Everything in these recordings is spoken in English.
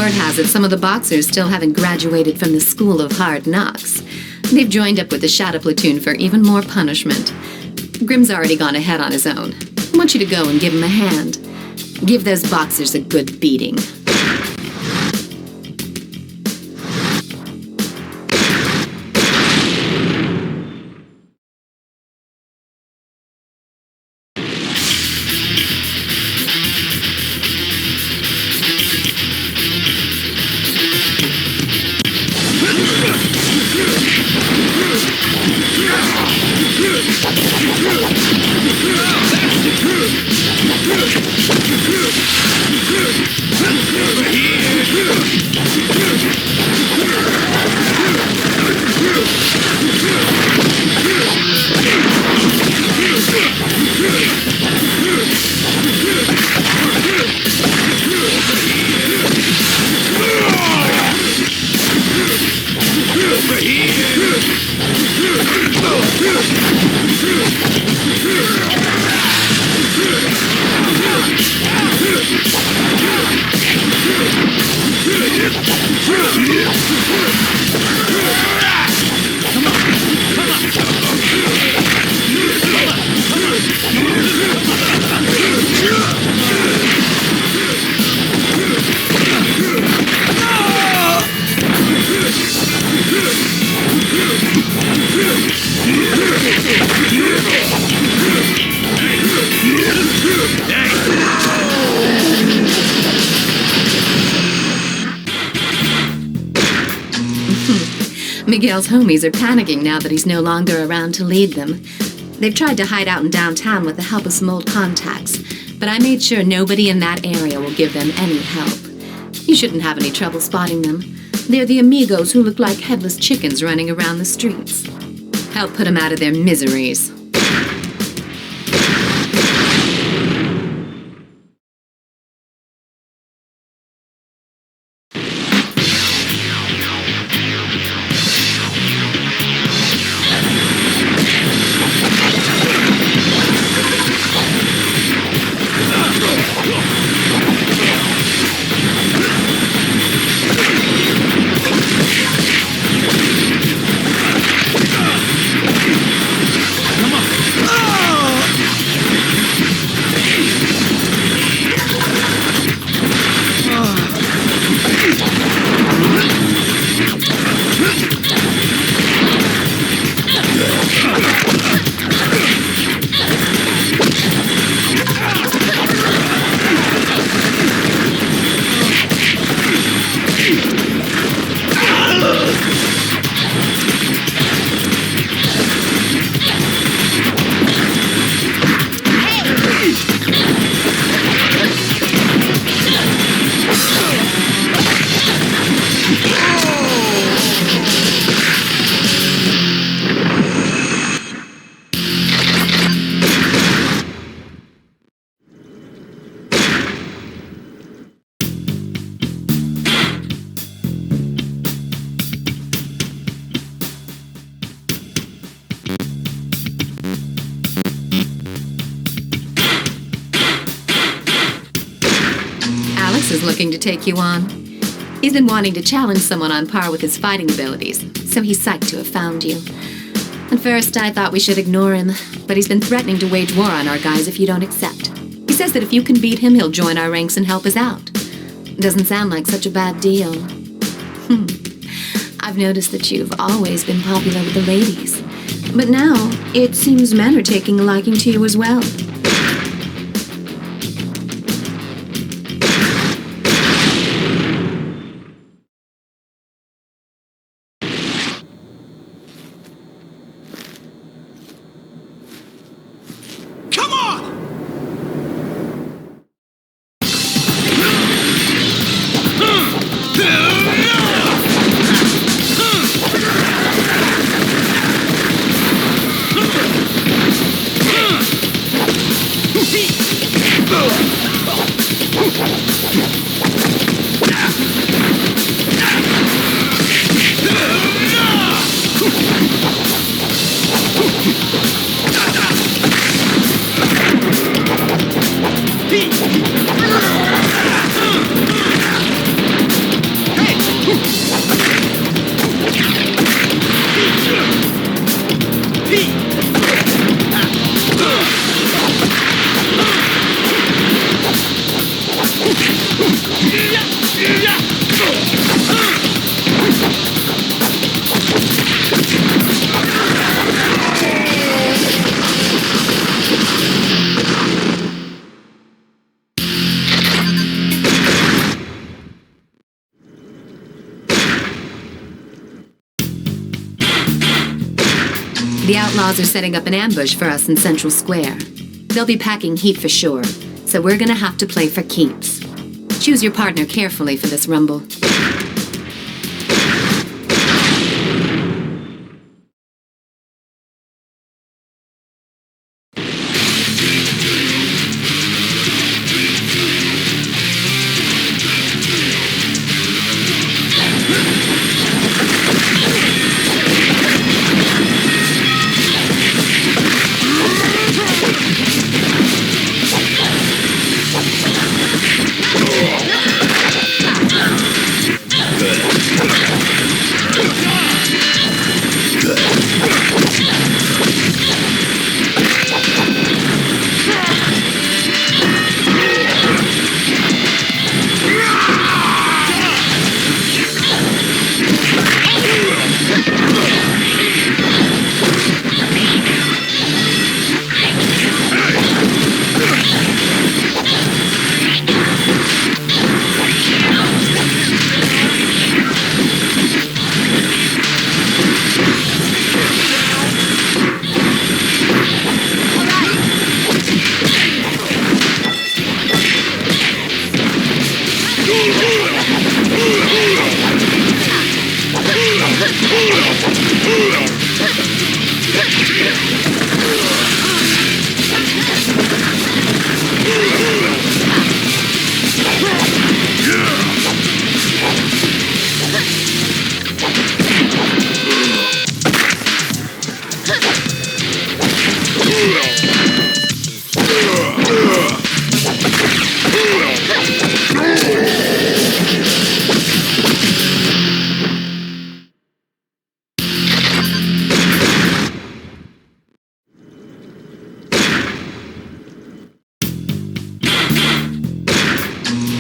Word has it some of the boxers still haven't graduated from the School of Hard Knocks. They've joined up with the Shadow Platoon for even more punishment. Grimm's already gone ahead on his own. I want you to go and give him a hand. Give those boxers a good beating. Miguel's homies are panicking now that he's no longer around to lead them. They've tried to hide out in downtown with the help of some old contacts, but I made sure nobody in that area will give them any help. You shouldn't have any trouble spotting them. They're the amigos who look like headless chickens running around the streets. Help put them out of their miseries. Is looking to take you on. He's been wanting to challenge someone on par with his fighting abilities, so he's psyched to have found you. At first, I thought we should ignore him, but he's been threatening to wage war on our guys if you don't accept. He says that if you can beat him, he'll join our ranks and help us out. Doesn't sound like such a bad deal. I've noticed that you've always been popular with the ladies, but now it seems men are taking a liking to you as well. The outlaws are setting up an ambush for us in Central Square. They'll be packing heat for sure, so we're gonna have to play for keeps. Choose your partner carefully for this rumble.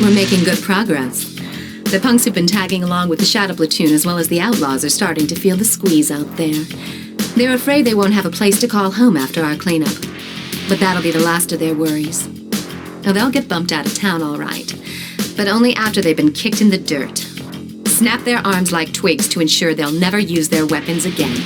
We're making good progress. The punks who've been tagging along with the Shadow Platoon as well as the Outlaws are starting to feel the squeeze out there. They're afraid they won't have a place to call home after our cleanup. But that'll be the last of their worries. Now, they'll get bumped out of town all right, but only after they've been kicked in the dirt. Snap their arms like twigs to ensure they'll never use their weapons again.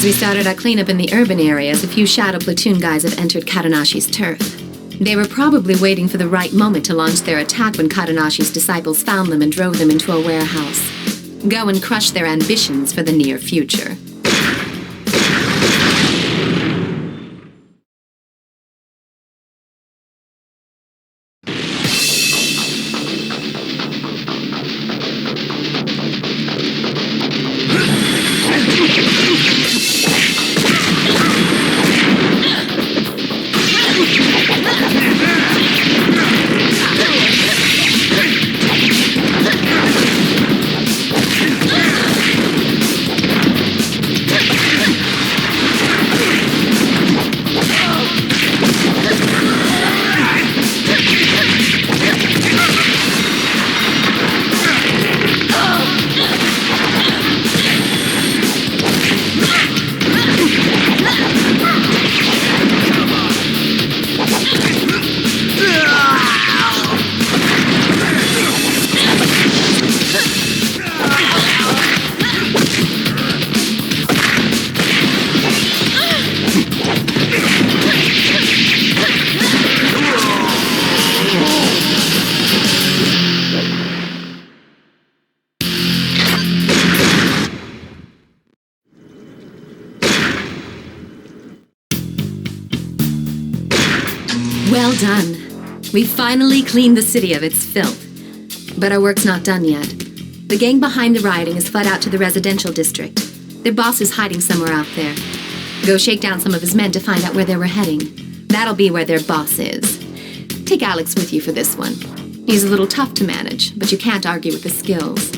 As we started our cleanup in the urban areas, a few Shadow Platoon guys have entered Katanashi's turf. They were probably waiting for the right moment to launch their attack when Katanashi's disciples found them and drove them into a warehouse. Go and crush their ambitions for the near future. done. We finally cleaned the city of its filth. But our work's not done yet. The gang behind the rioting has fled out to the residential district. Their boss is hiding somewhere out there. Go shake down some of his men to find out where they were heading. That'll be where their boss is. Take Alex with you for this one. He's a little tough to manage, but you can't argue with his skills.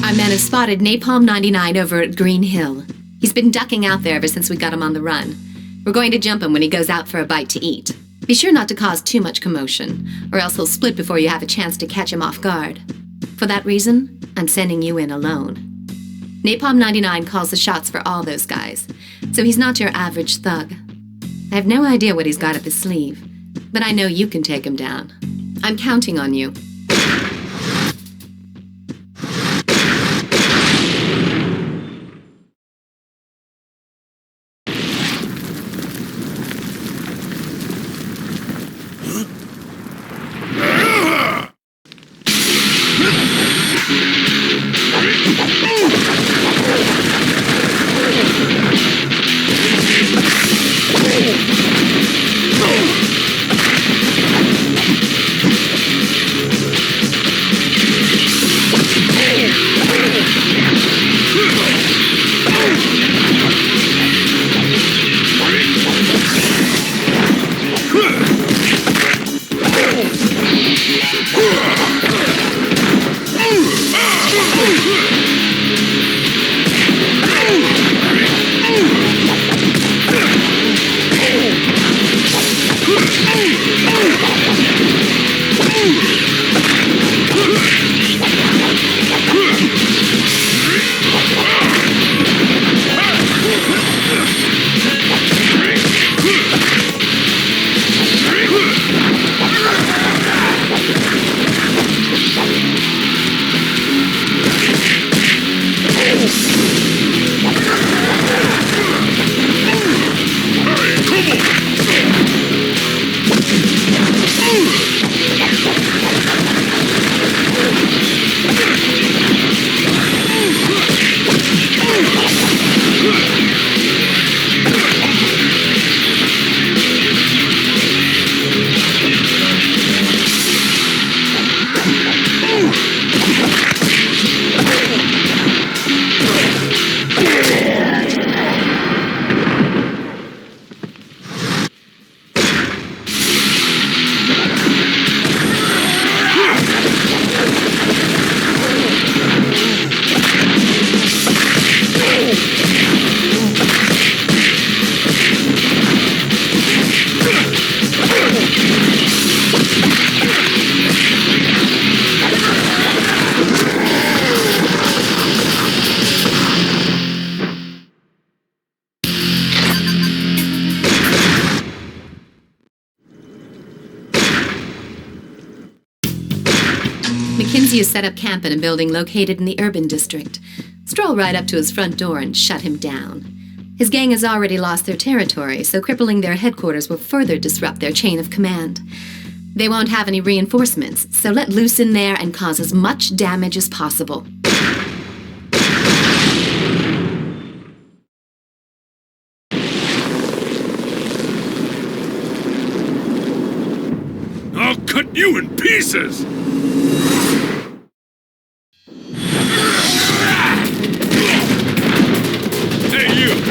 Our men have spotted Napalm 99 over at Green Hill. He's been ducking out there ever since we got him on the run. We're going to jump him when he goes out for a bite to eat. Be sure not to cause too much commotion, or else he'll split before you have a chance to catch him off guard. For that reason, I'm sending you in alone. Napalm 99 calls the shots for all those guys, so he's not your average thug. I have no idea what he's got up his sleeve, but I know you can take him down. I'm counting on you. Mackenzie has set up camp in a building located in the urban district. Stroll right up to his front door and shut him down. His gang has already lost their territory, so crippling their headquarters will further disrupt their chain of command. They won't have any reinforcements, so let loose in there and cause as much damage as possible. cut you in pieces! Hey, you!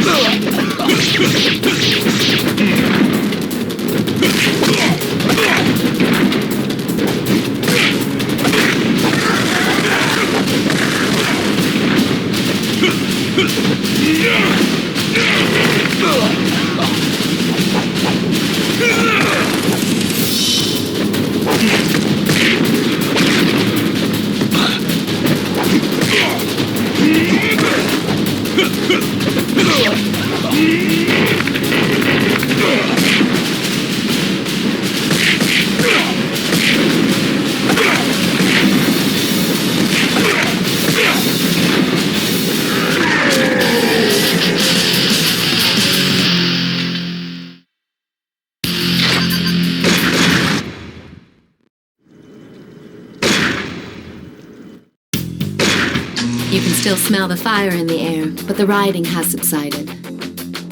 You can still smell the fire in the air, but the rioting has subsided.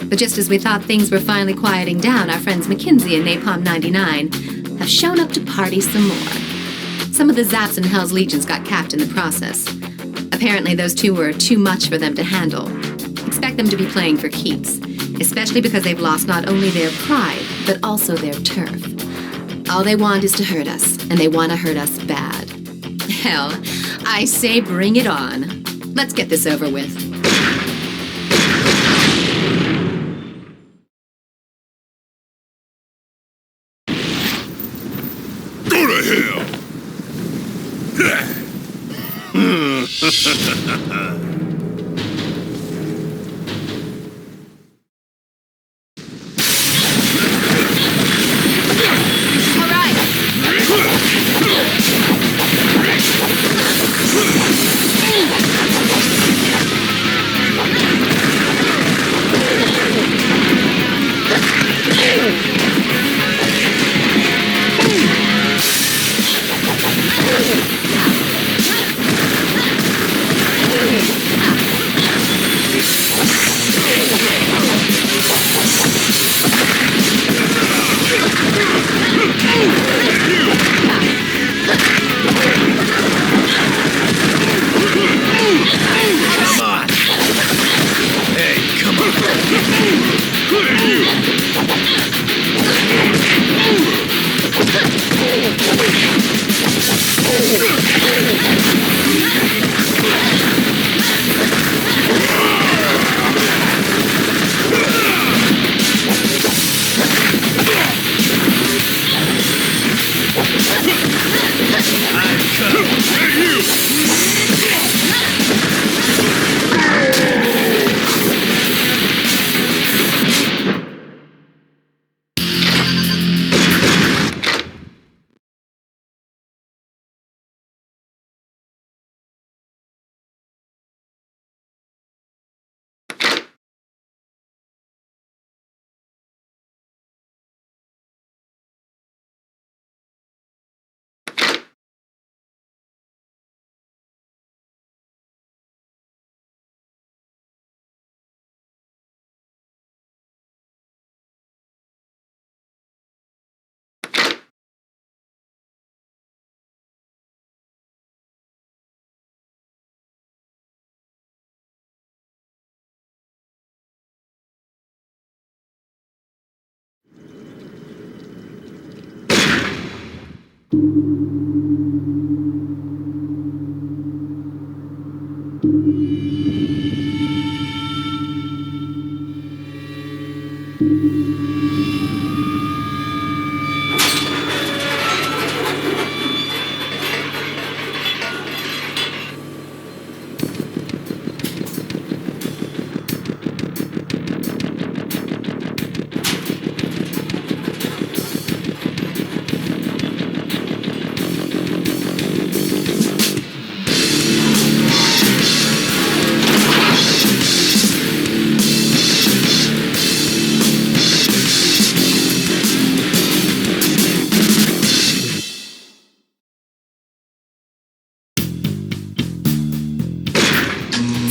But just as we thought things were finally quieting down, our friends McKinsey and Napalm 99 have shown up to party some more. Some of the Zaps and Hell's Legions got capped in the process. Apparently those two were too much for them to handle. Expect them to be playing for keeps, especially because they've lost not only their pride, but also their turf. All they want is to hurt us, and they want to hurt us bad. Hell, I say bring it on. Let's get this over with. Go to hell! All right.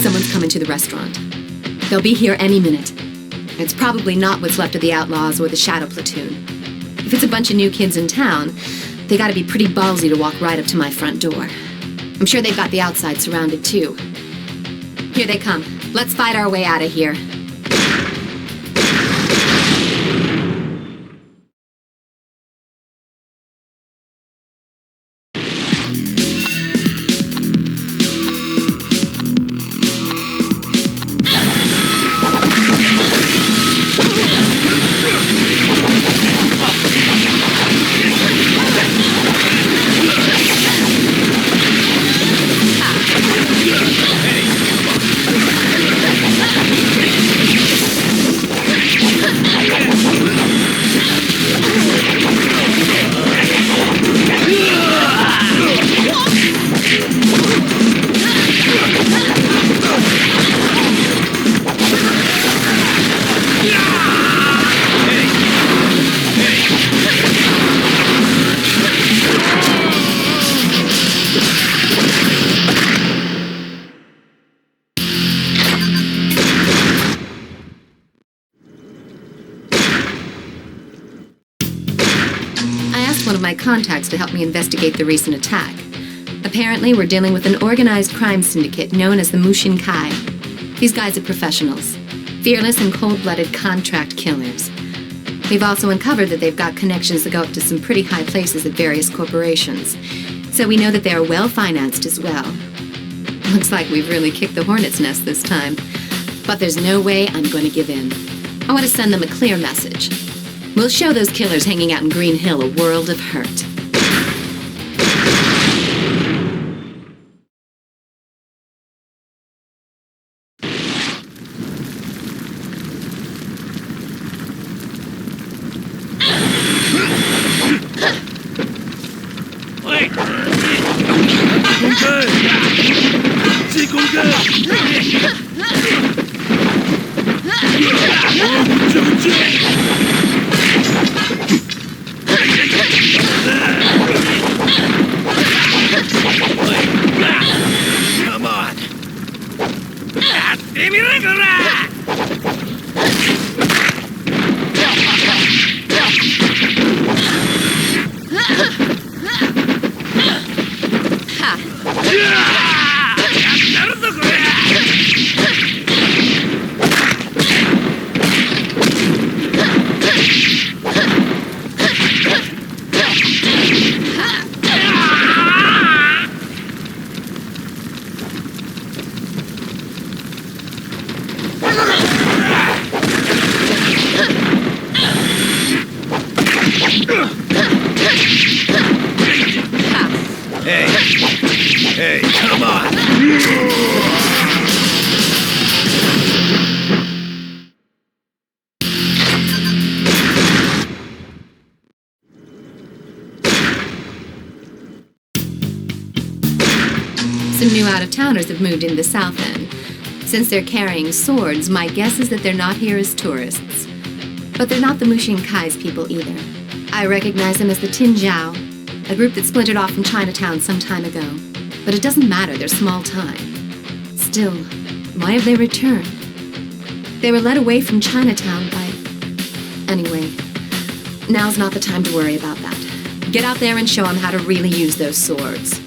Someone's coming to the restaurant. They'll be here any minute. It's probably not what's left of the Outlaws or the Shadow Platoon. If it's a bunch of new kids in town, They gotta be pretty ballsy to walk right up to my front door. I'm sure they've got the outside surrounded too. Here they come. Let's fight our way out of here. One of my contacts to help me investigate the recent attack. Apparently, we're dealing with an organized crime syndicate known as the Mushin Kai. These guys are professionals, fearless and cold-blooded contract killers. We've also uncovered that they've got connections that go up to some pretty high places at various corporations, so we know that they are well-financed as well. Looks like we've really kicked the hornet's nest this time, but there's no way I'm going to give in. I want to send them a clear message. We'll show those killers hanging out in Green Hill a world of hurt. Come on. Hey, come on! Some new out-of-towners have moved into the South End. Since they're carrying swords, my guess is that they're not here as tourists. But they're not the Mushin Kai's people either. I recognize them as the Tin Jiao, a group that splintered off from Chinatown some time ago. But it doesn't matter, they're small time. Still, why have they returned? They were led away from Chinatown by... Anyway, now's not the time to worry about that. Get out there and show them how to really use those swords.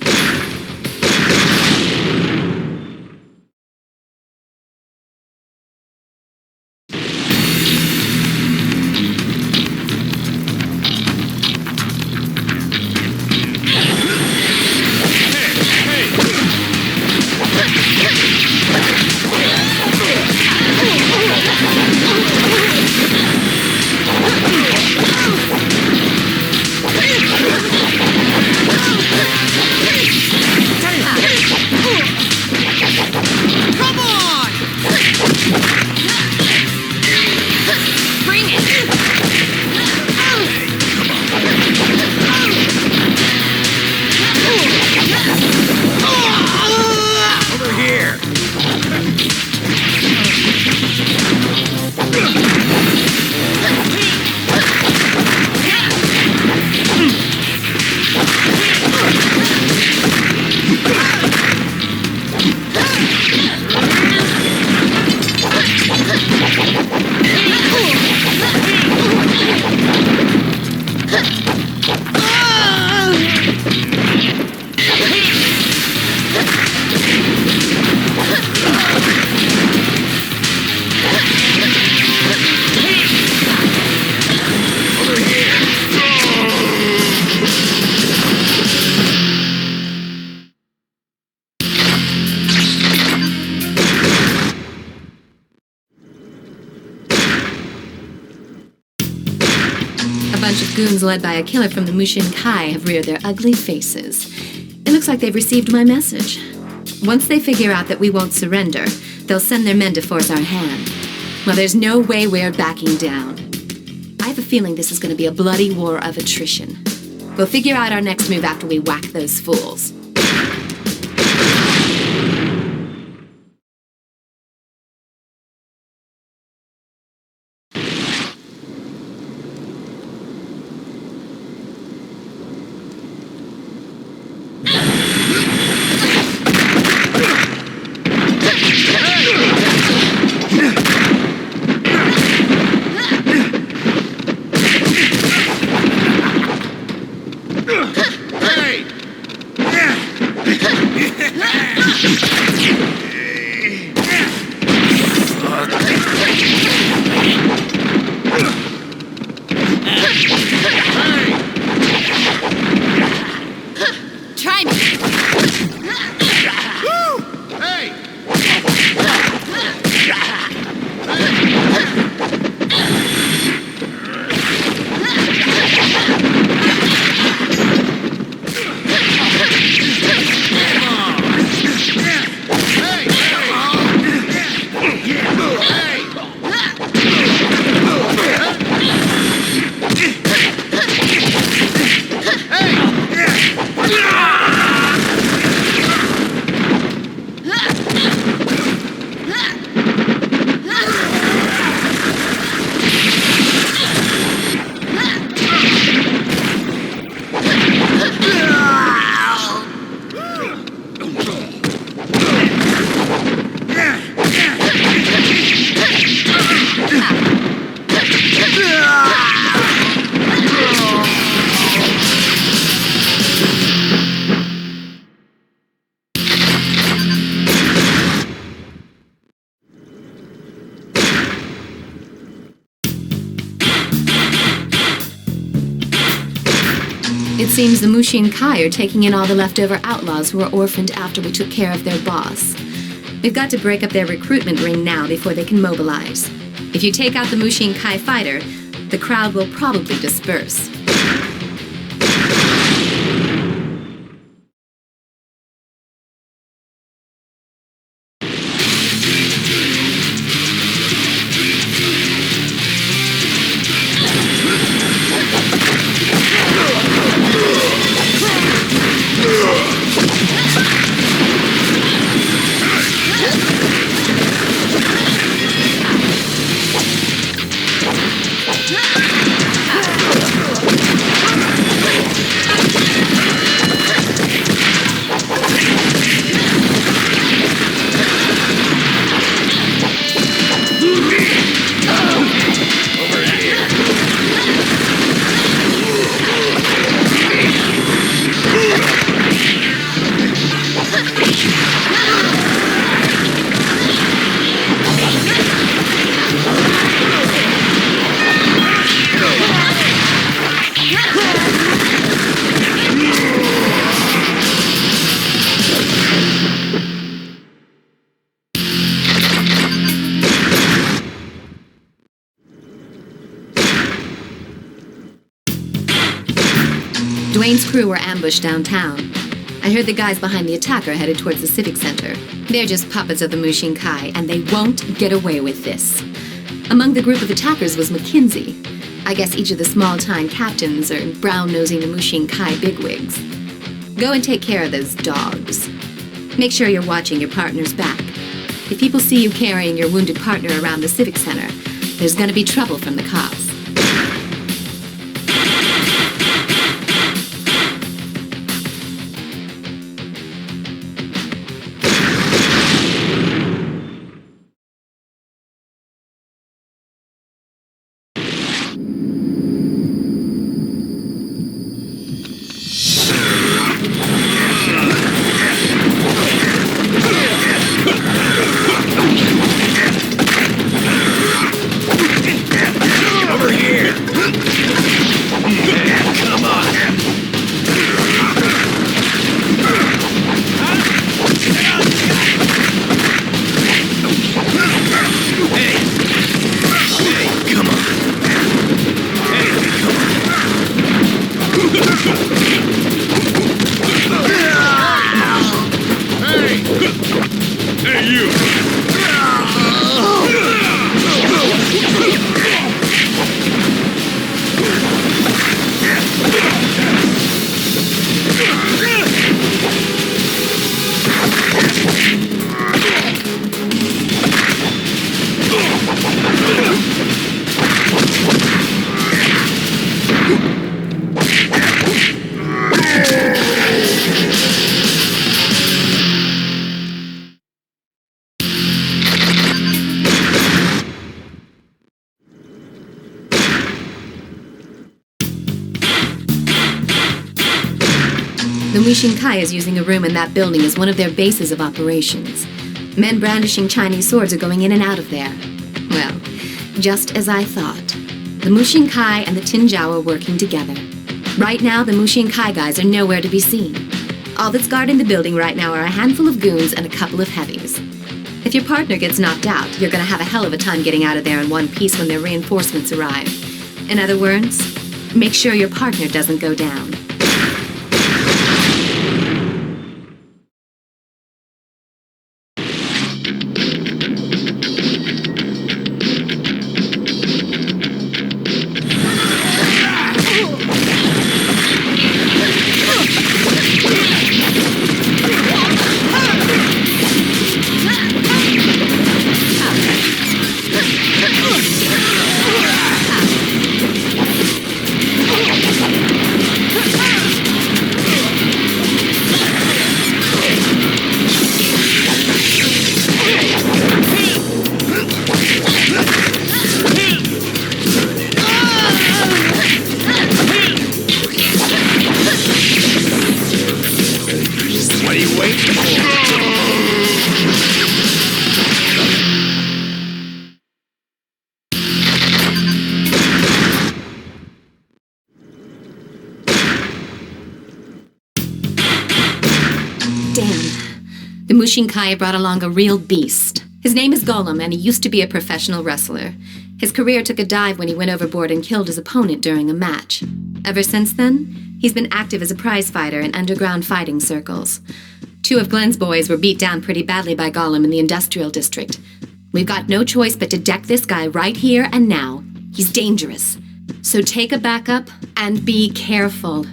goons led by a killer from the Mushin Kai have reared their ugly faces. It looks like they've received my message. Once they figure out that we won't surrender, they'll send their men to force our hand. Well, there's no way we're backing down. I have a feeling this is going to be a bloody war of attrition. We'll figure out our next move after we whack those fools. Try me! Hey! It seems the Mushin Kai are taking in all the leftover outlaws who were orphaned after we took care of their boss. We've got to break up their recruitment ring now before they can mobilize. If you take out the Mushin Kai fighter, the crowd will probably disperse. Dwayne's crew were ambushed downtown. I heard the guys behind the attack are headed towards the Civic Center. They're just puppets of the Mushin Kai, and they won't get away with this. Among the group of attackers was McKinsey. I guess each of the small-time captains are brown-nosing the Mushin Kai bigwigs. Go and take care of those dogs. Make sure you're watching your partner's back. If people see you carrying your wounded partner around the Civic Center, there's gonna be trouble from the cops. Over Mushinkai is using a room in that building as one of their bases of operations. Men brandishing Chinese swords are going in and out of there. Well, just as I thought. The Mushinkai and the Tinjiao are working together. Right now, the Mushinkai guys are nowhere to be seen. All that's guarding the building right now are a handful of goons and a couple of heavies. If your partner gets knocked out, you're gonna have a hell of a time getting out of there in one piece when their reinforcements arrive. In other words, make sure your partner doesn't go down. The Mushinkai brought along a real beast. His name is Golem, and he used to be a professional wrestler. His career took a dive when he went overboard and killed his opponent during a match. Ever since then, he's been active as a prize fighter in underground fighting circles. 2 of Glenn's boys were beat down pretty badly by Golem in the industrial district. We've got no choice but to deck this guy right here and now. He's dangerous. So take a backup and be careful.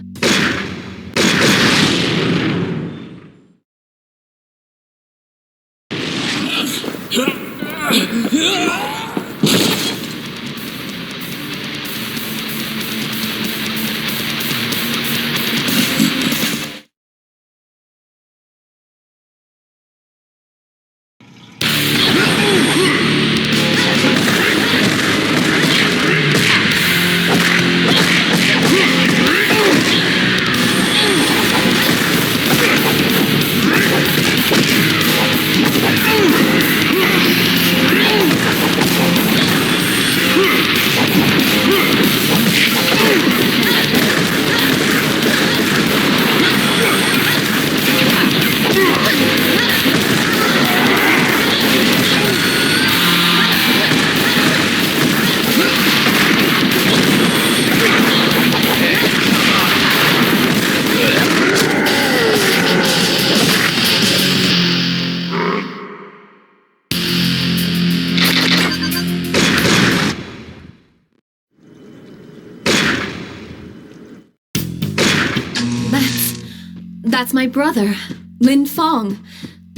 That's my brother, Lin Fong.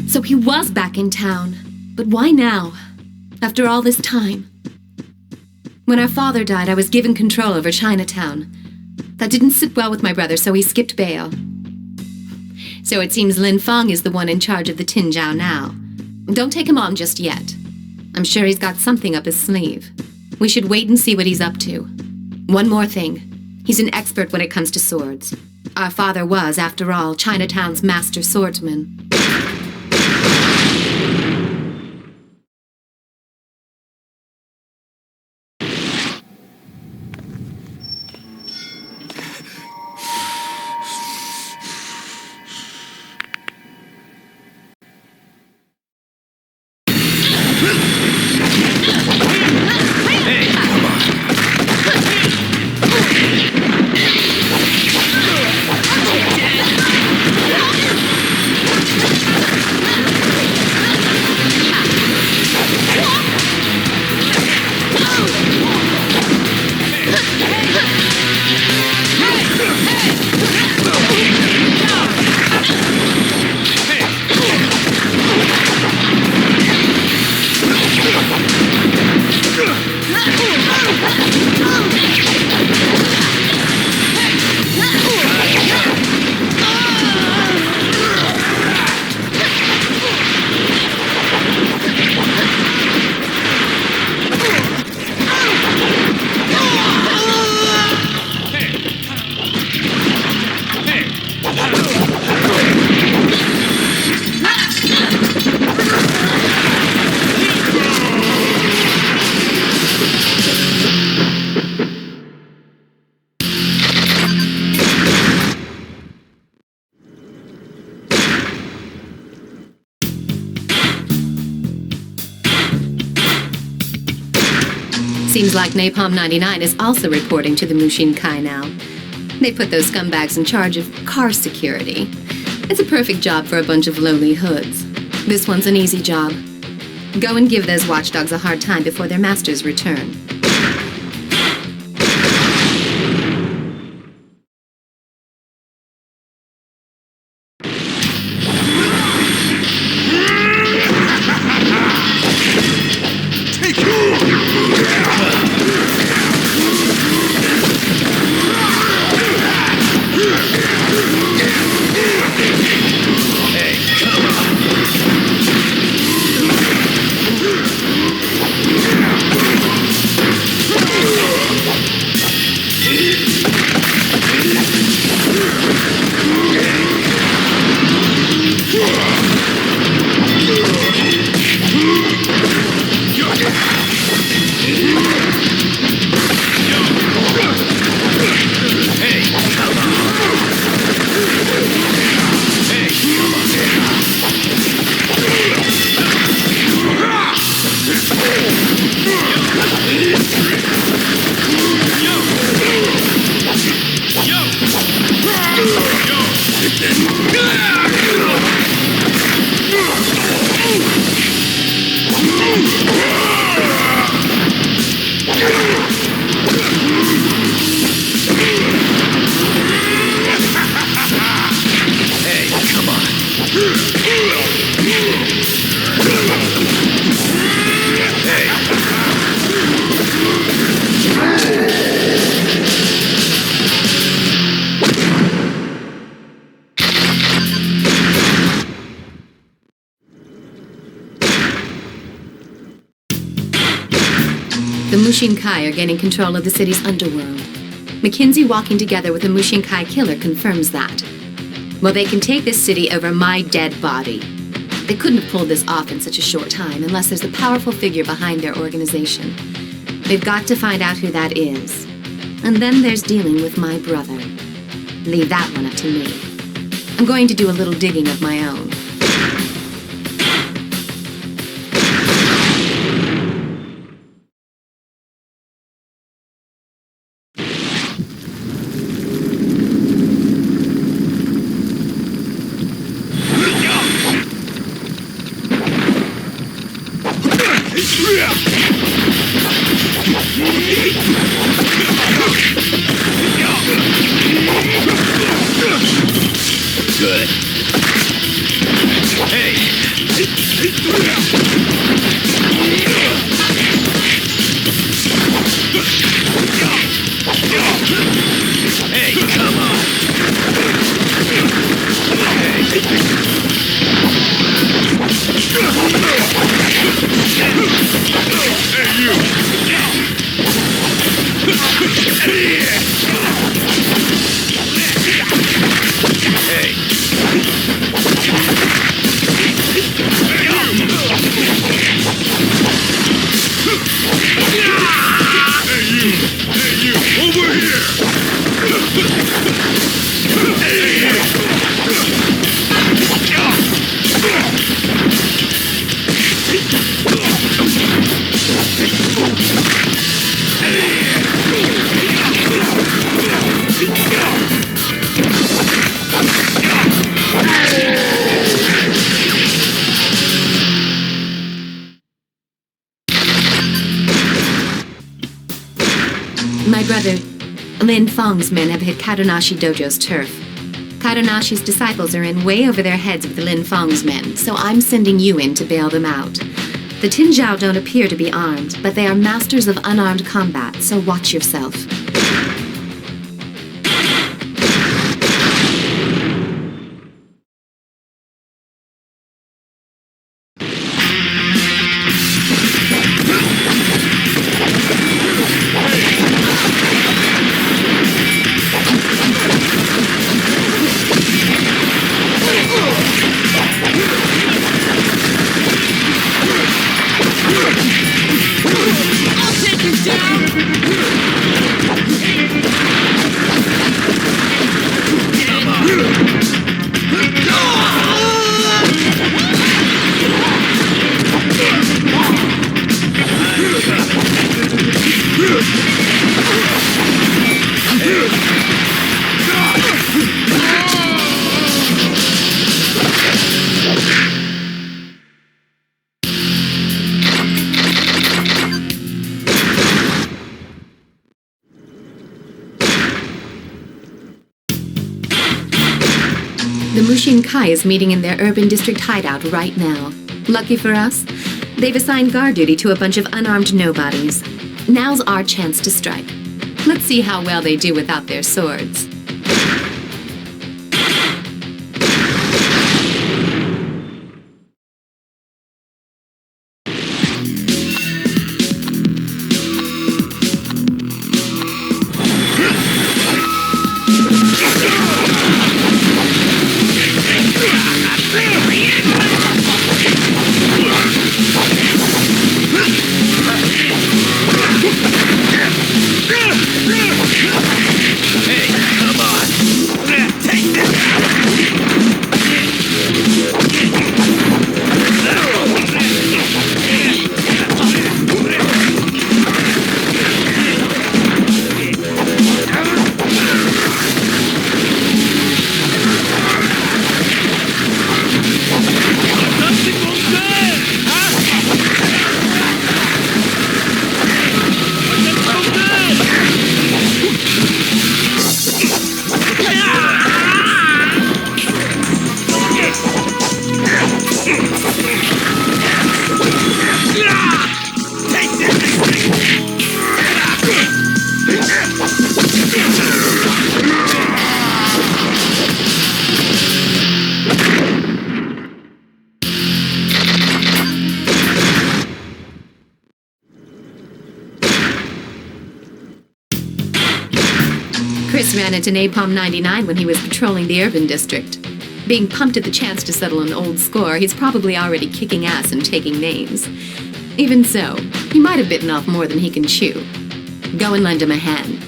So he was back in town. But why now? After all this time? When our father died, I was given control over Chinatown. That didn't sit well with my brother, so he skipped bail. So it seems Lin Fong is the one in charge of the Tinjiao now. Don't take him on just yet. I'm sure he's got something up his sleeve. We should wait and see what he's up to. One more thing. He's an expert when it comes to swords. Our father was, after all, Chinatown's master swordsman. Seems like Napalm 99 is also reporting to the Mushin Kai now. They put those scumbags in charge of car security. It's a perfect job for a bunch of lowly hoods. This one's an easy job. Go and give those watchdogs a hard time before their masters return. The Mushin Kai are gaining control of the city's underworld. Mackenzie walking together with a Mushin Kai killer confirms that. Well, they can take this city over my dead body. They couldn't have pulled this off in such a short time unless there's a powerful figure behind their organization. They've got to find out who that is. And then there's dealing with my brother. Leave that one up to me. I'm going to do a little digging of my own. Good. Hey! Hey, come on! Hey, you! Hey! Hey, you! Over here! My brother, Lin Fong's men have hit Kadonashi Dojo's turf. Kadonashi's disciples are in way over their heads with Lin Fong's men, so I'm sending you in to bail them out. The Tinjiao don't appear to be armed, but they are masters of unarmed combat, so watch yourself. I'll take you down! Mushin Kai is meeting in their urban district hideout right now. Lucky for us, they've assigned guard duty to a bunch of unarmed nobodies. Now's our chance to strike. Let's see how well they do without their swords. Chris ran into Napalm 99 when he was patrolling the urban district. Being pumped at the chance to settle an old score, he's probably already kicking ass and taking names. Even so, he might have bitten off more than he can chew. Go and lend him a hand.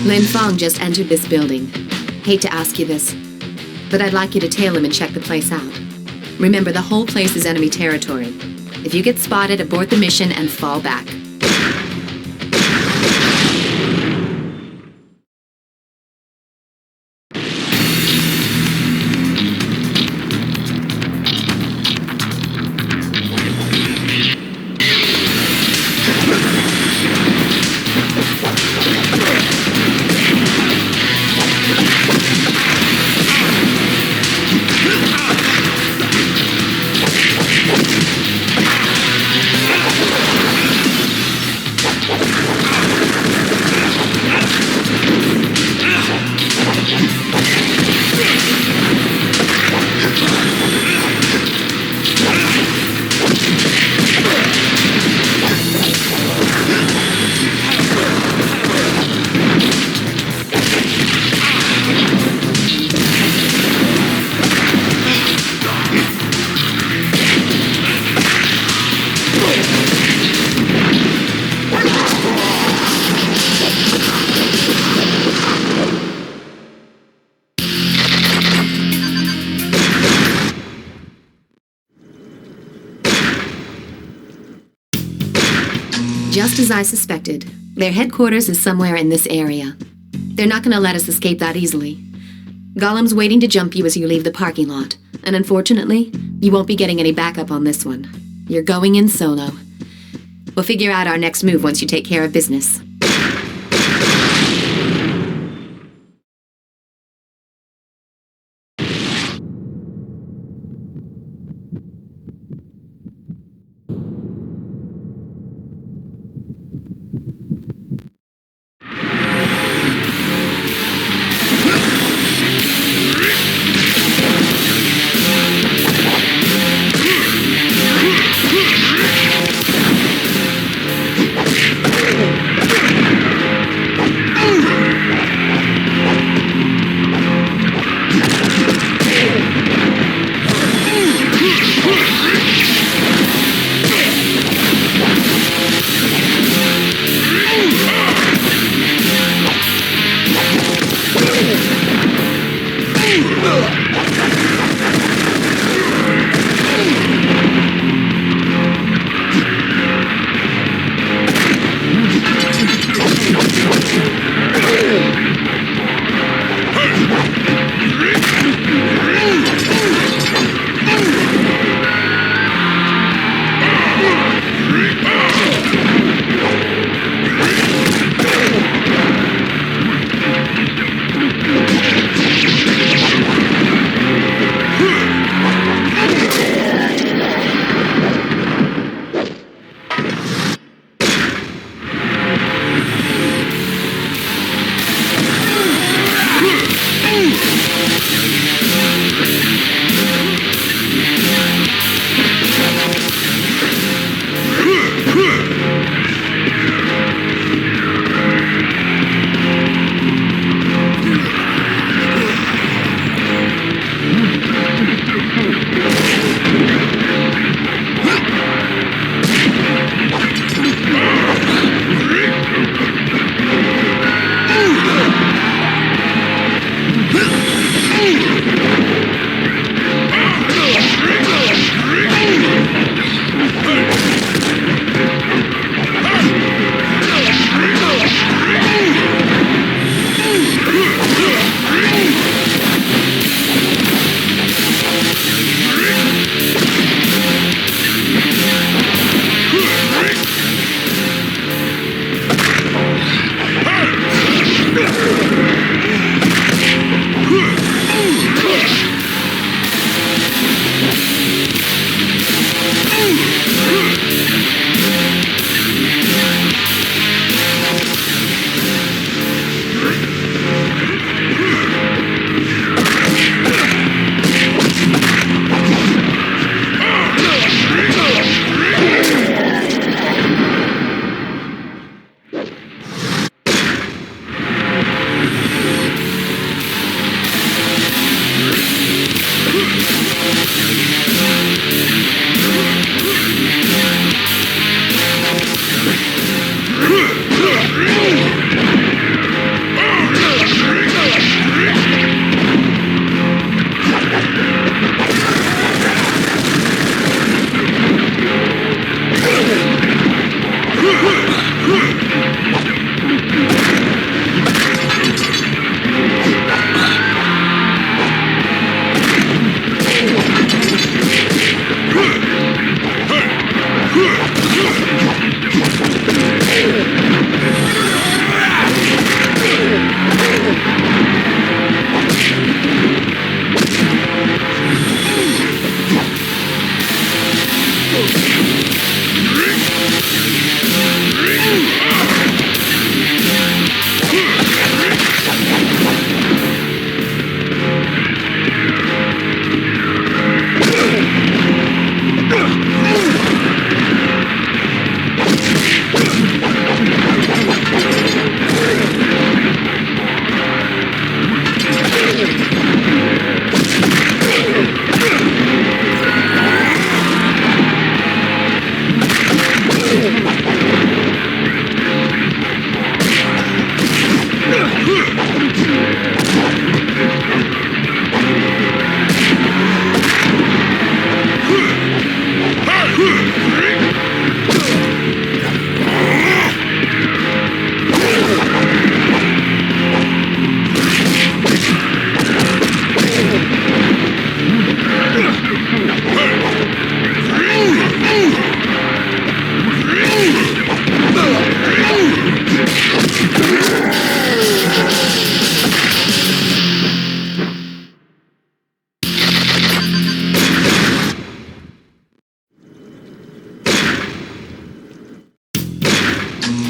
Lin Fong just entered this building. Hate to ask you this, but I'd like you to tail him and check the place out. Remember, the whole place is enemy territory. If you get spotted, abort the mission and fall back. Just as I suspected, their headquarters is somewhere in this area. They're not going to let us escape that easily. Golem's waiting to jump you as you leave the parking lot, and unfortunately, you won't be getting any backup on this one. You're going in solo. We'll figure out our next move once you take care of business.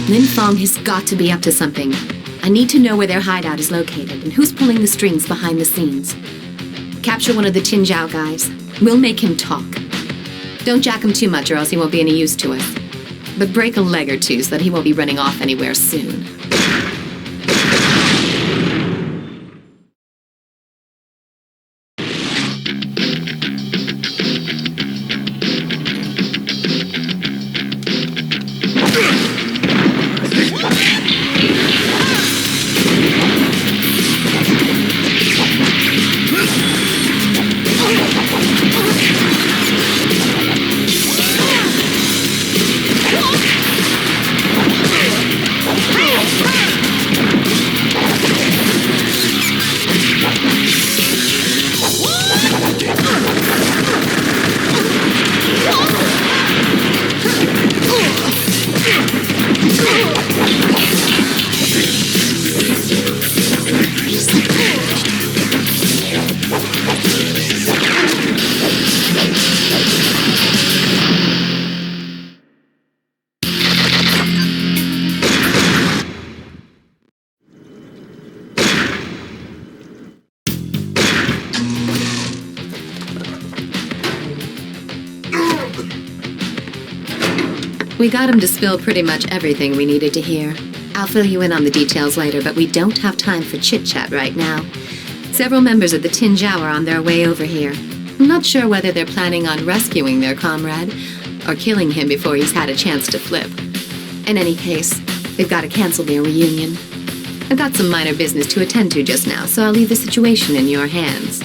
Lin Fong has got to be up to something. I need to know where their hideout is located and who's pulling the strings behind the scenes. Capture one of the Tin Zhao guys. We'll make him talk. Don't jack him too much or else he won't be any use to us. But break a leg or two so that he won't be running off anywhere soon. We got him to spill pretty much everything we needed to hear. I'll fill you in on the details later, but we don't have time for chit-chat right now. Several members of the Tin Zhao are on their way over here. I'm not sure whether they're planning on rescuing their comrade or killing him before he's had a chance to flip. In any case, they've got to cancel their reunion. I've got some minor business to attend to just now, so I'll leave the situation in your hands.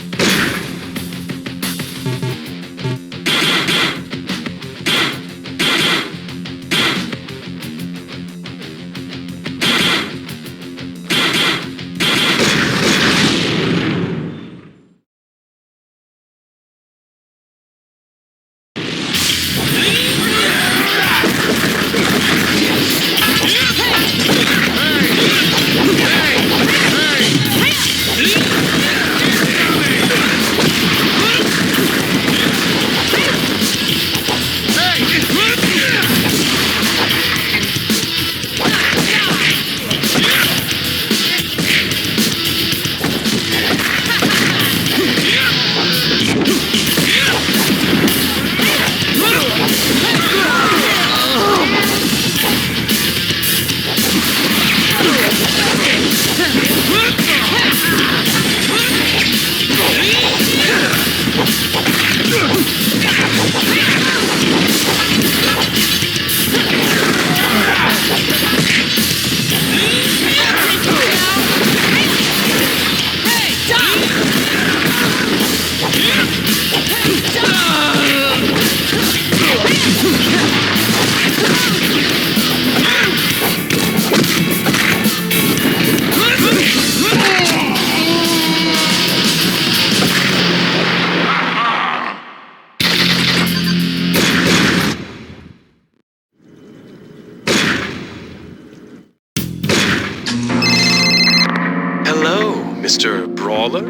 Mr. Brawler?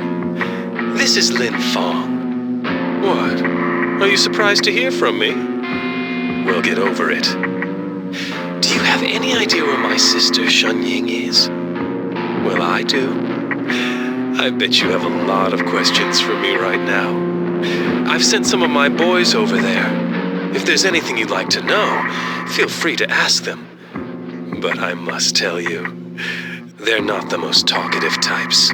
This is Lin Fong. What? Are you surprised to hear from me? We'll get over it. Do you have any idea where my sister Shun Ying is? Well, I do. I bet you have a lot of questions for me right now. I've sent some of my boys over there. If there's anything you'd like to know, feel free to ask them. But I must tell you, they're not the most talkative types.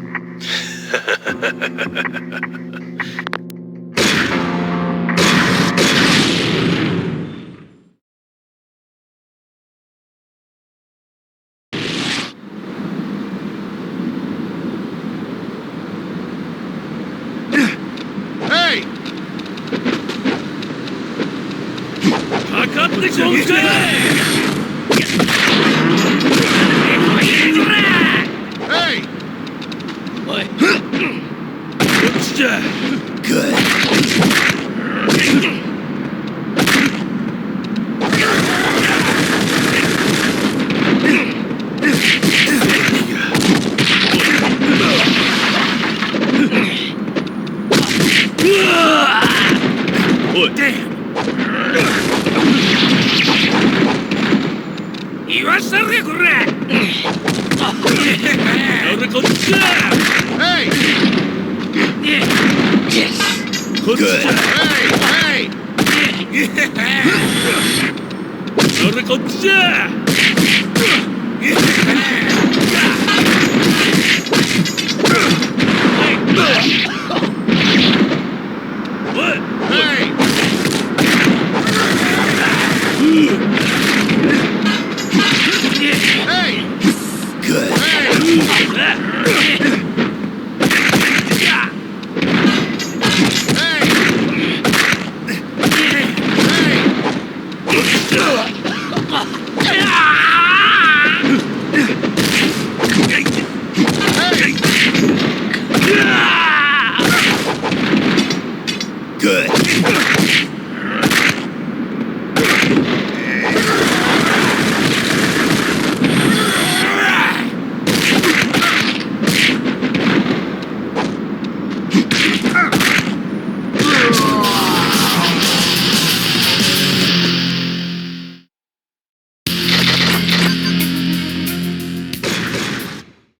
Hey! Hey! What? Good. Damn! Hey! Good. Hey! Hey! Hey! Good. Good.